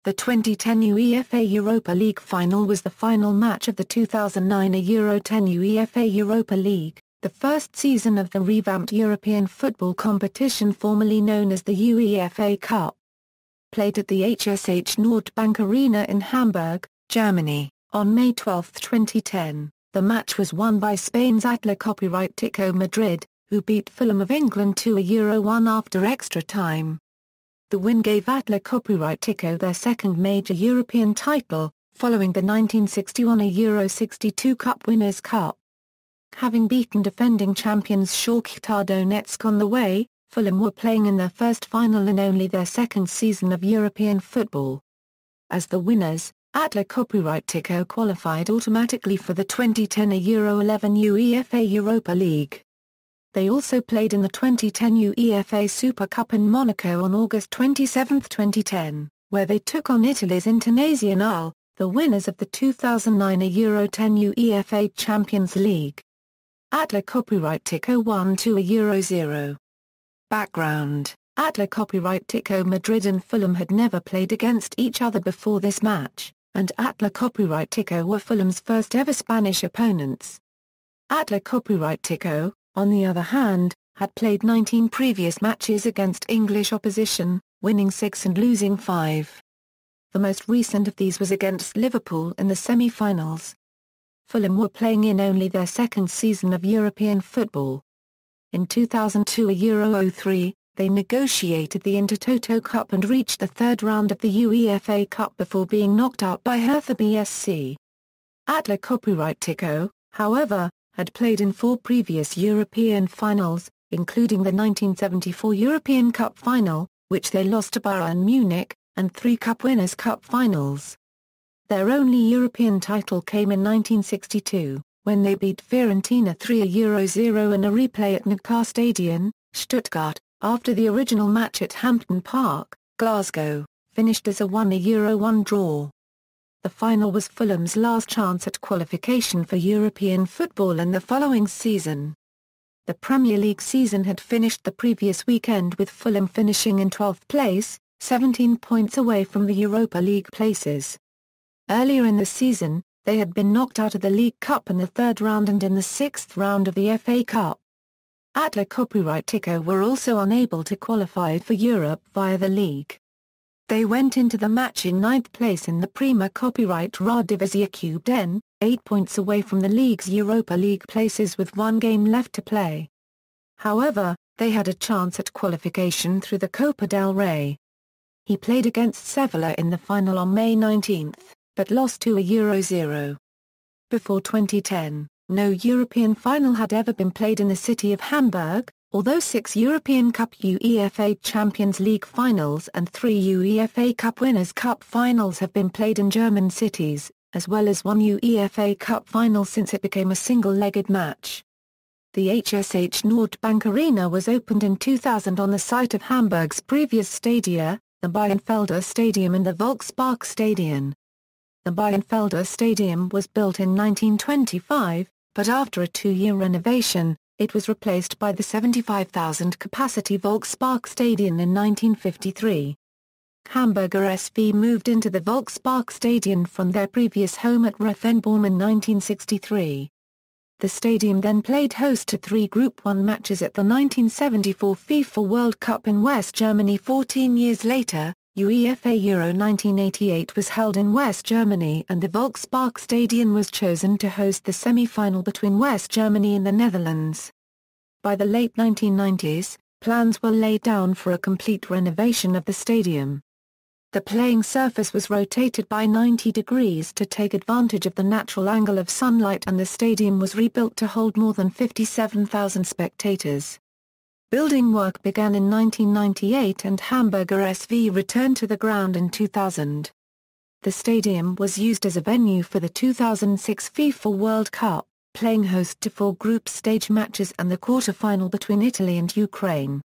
The 2010 UEFA Europa League Final was the final match of the 2009 Euro 10 UEFA Europa League, the first season of the revamped European football competition formerly known as the UEFA Cup. Played at the HSH Nordbank Arena in Hamburg, Germany, on May 12, 2010, the match was won by Spain's Atlético Madrid, who beat Fulham of England 2-1 after extra time. The win gave Atlético their second major European title, following the 1961 Euro 62 Cup Winners' Cup. Having beaten defending champions Shakhtar Donetsk on the way, Fulham were playing in their first final in only their second season of European football. As the winners, Atlético qualified automatically for the 2010 Euro 11 UEFA Europa League. They also played in the 2010 UEFA Super Cup in Monaco on August 27, 2010, where they took on Italy's Internazionale, the winners of the 2009 Euro 10 UEFA Champions League. Atlético won 2-0. Background: Atlético Madrid and Fulham had never played against each other before this match, and Atlético were Fulham's first ever Spanish opponents. Atlético, on the other hand, had played 19 previous matches against English opposition, winning 6 and losing 5. The most recent of these was against Liverpool in the semi-finals. Fulham were playing in only their second season of European football. In 2002 Euro 03, they negotiated the Intertoto Cup and reached the third round of the UEFA Cup before being knocked out by Hertha BSC. Atlético, however, had played in 4 previous European finals, including the 1974 European Cup final, which they lost to Bayern Munich, and 3 Cup Winners' Cup finals. Their only European title came in 1962, when they beat Fiorentina 3-0 in a replay at Neckar Stadion, Stuttgart, after the original match at Hampden Park, Glasgow, finished as a 1-1 draw. The final was Fulham's last chance at qualification for European football in the following season. The Premier League season had finished the previous weekend with Fulham finishing in 12th place, 17 points away from the Europa League places. Earlier in the season, they had been knocked out of the League Cup in the third round and in the sixth round of the FA Cup. Atlético were also unable to qualify for Europe via the league. They went into the match in 9th place in the Prima Radivisie Cubed N, 8 points away from the league's Europa League places with 1 game left to play. However, they had a chance at qualification through the Copa del Rey. He played against Sevilla in the final on May 19, but lost 2-0. Before 2010, no European final had ever been played in the city of Hamburg, although 6 European Cup UEFA Champions League finals and 3 UEFA Cup Winners' Cup finals have been played in German cities, as well as 1 UEFA Cup final since it became a single-legged match. The HSH Nordbank Arena was opened in 2000 on the site of Hamburg's previous stadia, the Bayernfelder Stadium and the Volkspark Stadion. The Bayernfelder Stadium was built in 1925, but after a 2-year renovation, it was replaced by the 75,000-capacity Volkspark Stadion in 1953. Hamburger SV moved into the Volkspark Stadion from their previous home at Revamped in 1963. The stadium then played host to 3 Group 1 matches at the 1974 FIFA World Cup in West Germany. 14 years later, UEFA Euro 1988 was held in West Germany and the Volkspark Stadion was chosen to host the semi-final between West Germany and the Netherlands. By the late 1990s, plans were laid down for a complete renovation of the stadium. The playing surface was rotated by 90 degrees to take advantage of the natural angle of sunlight and the stadium was rebuilt to hold more than 57,000 spectators. Building work began in 1998 and Hamburger SV returned to the ground in 2000. The stadium was used as a venue for the 2006 FIFA World Cup, playing host to 4 group stage matches and the quarter-final between Italy and Ukraine.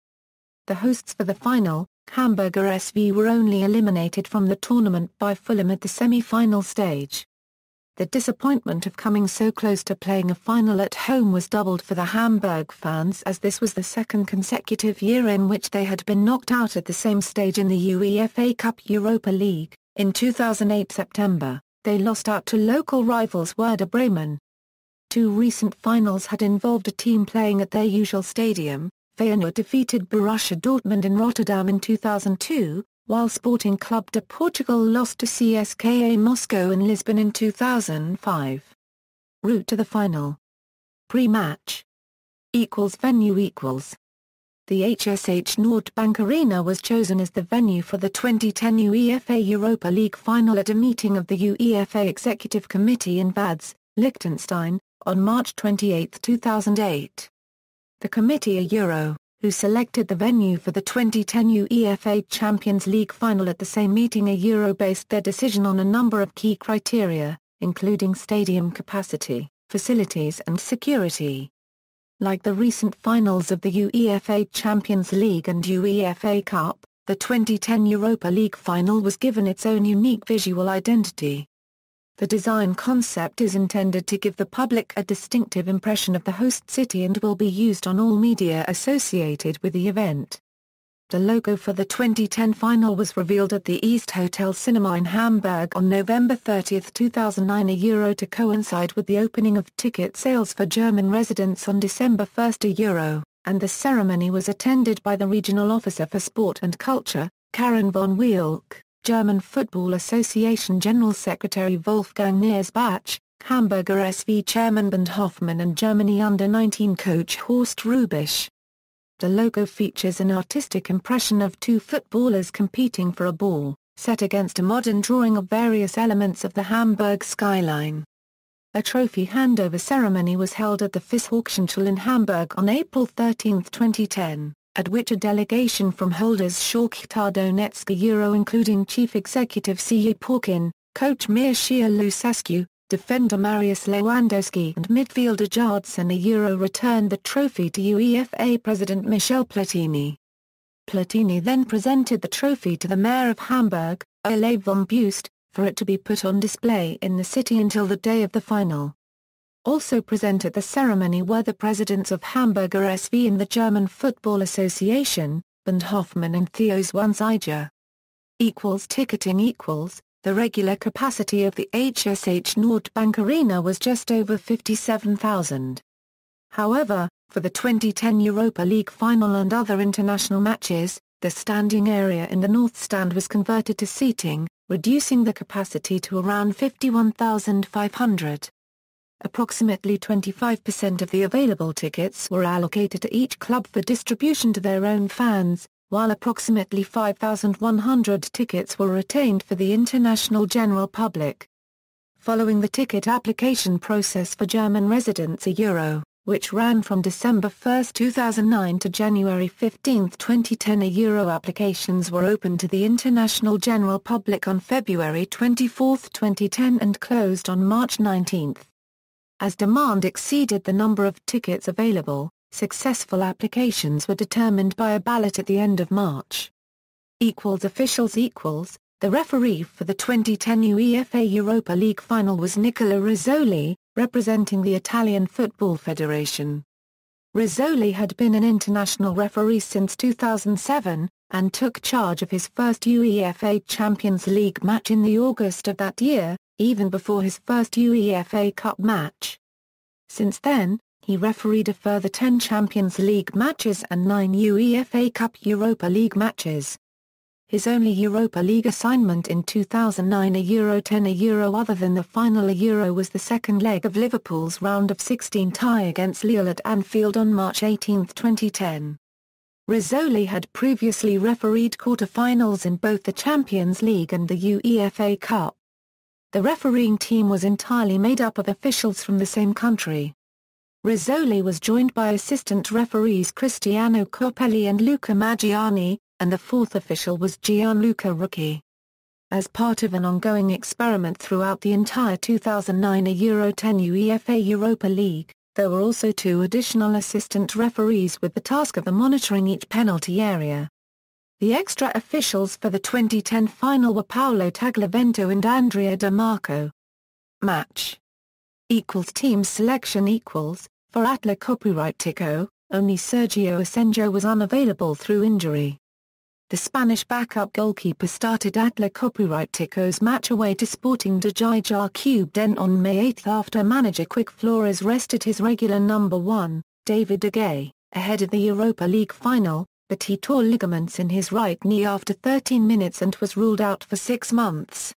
The hosts for the final, Hamburger SV, were only eliminated from the tournament by Fulham at the semi-final stage. The disappointment of coming so close to playing a final at home was doubled for the Hamburg fans as this was the second consecutive year in which they had been knocked out at the same stage in the UEFA Cup Europa League, In 2008 September, they lost out to local rivals Werder Bremen. Two recent finals had involved a team playing at their usual stadium. Feyenoord defeated Borussia Dortmund in Rotterdam in 2002, while Sporting Club de Portugal lost to CSKA Moscow in Lisbon in 2005. Route to the final. Pre-match. Venue. The HSH Nordbank Arena was chosen as the venue for the 2010 UEFA Europa League Final at a meeting of the UEFA Executive Committee in Vaduz, Liechtenstein, on March 28, 2008. The committee who selected the venue for the 2010 UEFA Champions League Final at the same meeting based their decision on a number of key criteria, including stadium capacity, facilities and security. Like the recent finals of the UEFA Champions League and UEFA Cup, the 2010 Europa League Final was given its own unique visual identity. The design concept is intended to give the public a distinctive impression of the host city and will be used on all media associated with the event. The logo for the 2010 final was revealed at the East Hotel Cinema in Hamburg on November 30, 2009 to coincide with the opening of ticket sales for German residents on December 1, and the ceremony was attended by the Regional Officer for Sport and Culture, Karen von Wielk, German Football Association General Secretary Wolfgang Niersbach, Hamburger SV Chairman Bernd Hoffmann and Germany Under-19 coach Horst Rubisch. The logo features an artistic impression of two footballers competing for a ball, set against a modern drawing of various elements of the Hamburg skyline. A trophy handover ceremony was held at the FIS-Hochschule in Hamburg on April 13, 2010, at which a delegation from holders Shakhtar Donetsk including Chief Executive C.E. Porkin, coach Mircea Lucescu, defender Marius Lewandowski and midfielder Jadson returned the trophy to UEFA President Michel Platini. Platini then presented the trophy to the mayor of Hamburg, Ole von Beust, for it to be put on display in the city until the day of the final. Also present at the ceremony were the presidents of Hamburger SV and the German Football Association, Bernd Hoffmann and Theo Zwanziger. Ticketing. The regular capacity of the HSH Nordbank Arena was just over 57,000. However, for the 2010 Europa League Final and other international matches, the standing area in the North Stand was converted to seating, reducing the capacity to around 51,500. Approximately 25% of the available tickets were allocated to each club for distribution to their own fans, while approximately 5,100 tickets were retained for the international general public. Following the ticket application process for German residents which ran from December 1, 2009 to January 15, 2010 applications were opened to the international general public on February 24, 2010 and closed on March 19. As demand exceeded the number of tickets available, successful applications were determined by a ballot at the end of March. Officials. The referee for the 2010 UEFA Europa League Final was Nicola Rizzoli, representing the Italian Football Federation. Rizzoli had been an international referee since 2007, and took charge of his first UEFA Champions League match in the August of that year, even before his first UEFA Cup match. Since then, he refereed a further 10 Champions League matches and 9 UEFA Cup Europa League matches. His only Europa League assignment in 2009 other than the final was the second leg of Liverpool's round of 16 tie against Lille at Anfield on March 18, 2010. Rizzoli had previously refereed quarter-finals in both the Champions League and the UEFA Cup. The refereeing team was entirely made up of officials from the same country. Rizzoli was joined by assistant referees Cristiano Coppelli and Luca Maggiani, and the fourth official was Gianluca Rucchi. As part of an ongoing experiment throughout the entire 2009 Euro-10 UEFA Europa League, there were also 2 additional assistant referees with the task of monitoring each penalty area. The extra officials for the 2010 final were Paolo Tagliavento and Andrea Di Marco. Match. Team selection. For Atlético, only Sergio Asenjo was unavailable through injury. the Spanish backup goalkeeper started Atlético's match away to Sporting de Gijón on May 8 after manager Quique Flores rested his regular number 1, David de Gea, ahead of the Europa League final, but he tore ligaments in his right knee after 13 minutes and was ruled out for 6 months.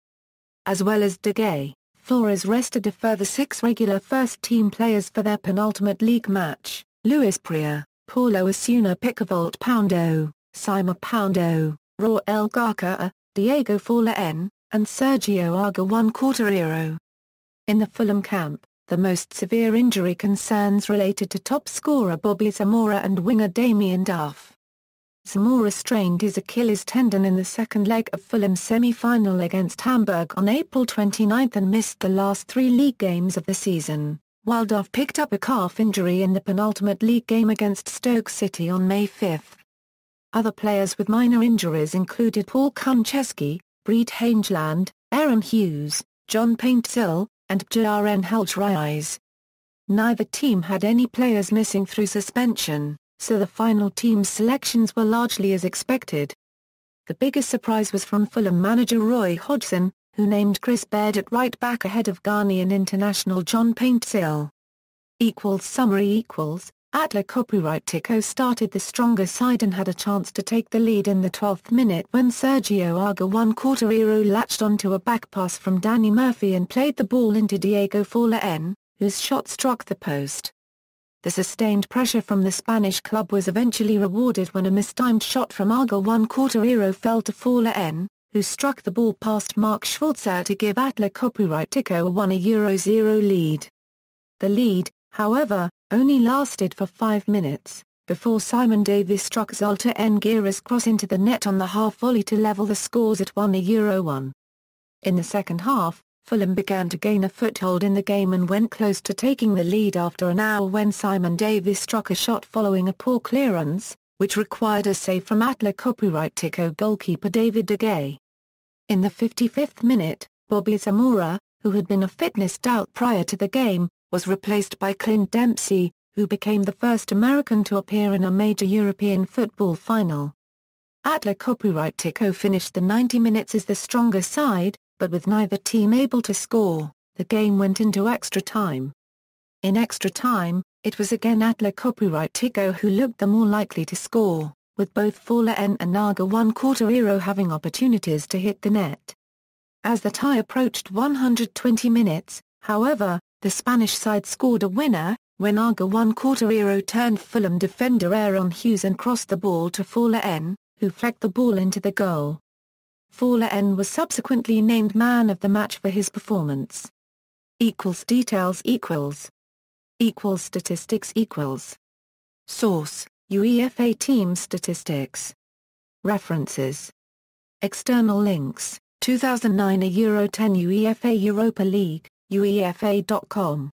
As well as de Gea, Flores rested a further 6 regular first-team players for their penultimate league match: Luis Pria, Paulo Osuna Picavolta Poundo, Sima Poundo, Raúl Garcia, Diego Forlán, and Sergio Aguirre Quarteiro. In the Fulham camp, the most severe injury concerns related to top scorer Bobby Zamora and winger Damien Duff. Zamora strained his Achilles tendon in the second leg of Fulham's semi-final against Hamburg on April 29 and missed the last 3 league games of the season, while Duff picked up a calf injury in the penultimate league game against Stoke City on May 5. Other players with minor injuries included Paul Konchesky, Breed Hangeland, Aaron Hughes, John Paintsil, and Jaren Heltreis. Neither team had any players missing through suspension, so the final team's selections were largely as expected. The biggest surprise was from Fulham manager Roy Hodgson, who named Chris Baird at right back ahead of Ghanaian international John Paintsil. Summary Atlético started the stronger side and had a chance to take the lead in the 12th minute when Sergio Aguirre Quarteiro latched onto a back pass from Danny Murphy and played the ball into Diego Forlán, whose shot struck the post. The sustained pressure from the Spanish club was eventually rewarded when a mistimed shot from Aguirre Quarteiro fell to Forlán, who struck the ball past Mark Schwarzer to give Atlético a 1-0 lead. The lead, however, only lasted for 5 minutes, before Simon Davies struck Zoltan Nguera's cross into the net on the half-volley to level the scores at 1-1. In the second half, Fulham began to gain a foothold in the game and went close to taking the lead after an hour when Simon Davies struck a shot following a poor clearance, which required a save from Atlético goalkeeper David de Gea. In the 55th minute, Bobby Zamora, who had been a fitness doubt prior to the game, was replaced by Clint Dempsey, who became the first American to appear in a major European football final. Atlético finished the 90 minutes as the stronger side, but with neither team able to score, the game went into extra time. In extra time, it was again Atlético who looked the more likely to score, with both Forlán and Aguirre Quarteiro having opportunities to hit the net. As the tie approached 120 minutes, however, the Spanish side scored a winner, when Aguirre Quarteiro turned Fulham defender Aaron Hughes and crossed the ball to Forlán, who flecked the ball into the goal. Forlán was subsequently named man of the match for his performance. Details Statistics Source: UEFA Team Statistics. References: External links: 2009 Euro 10 UEFA Europa League, UEFA.com.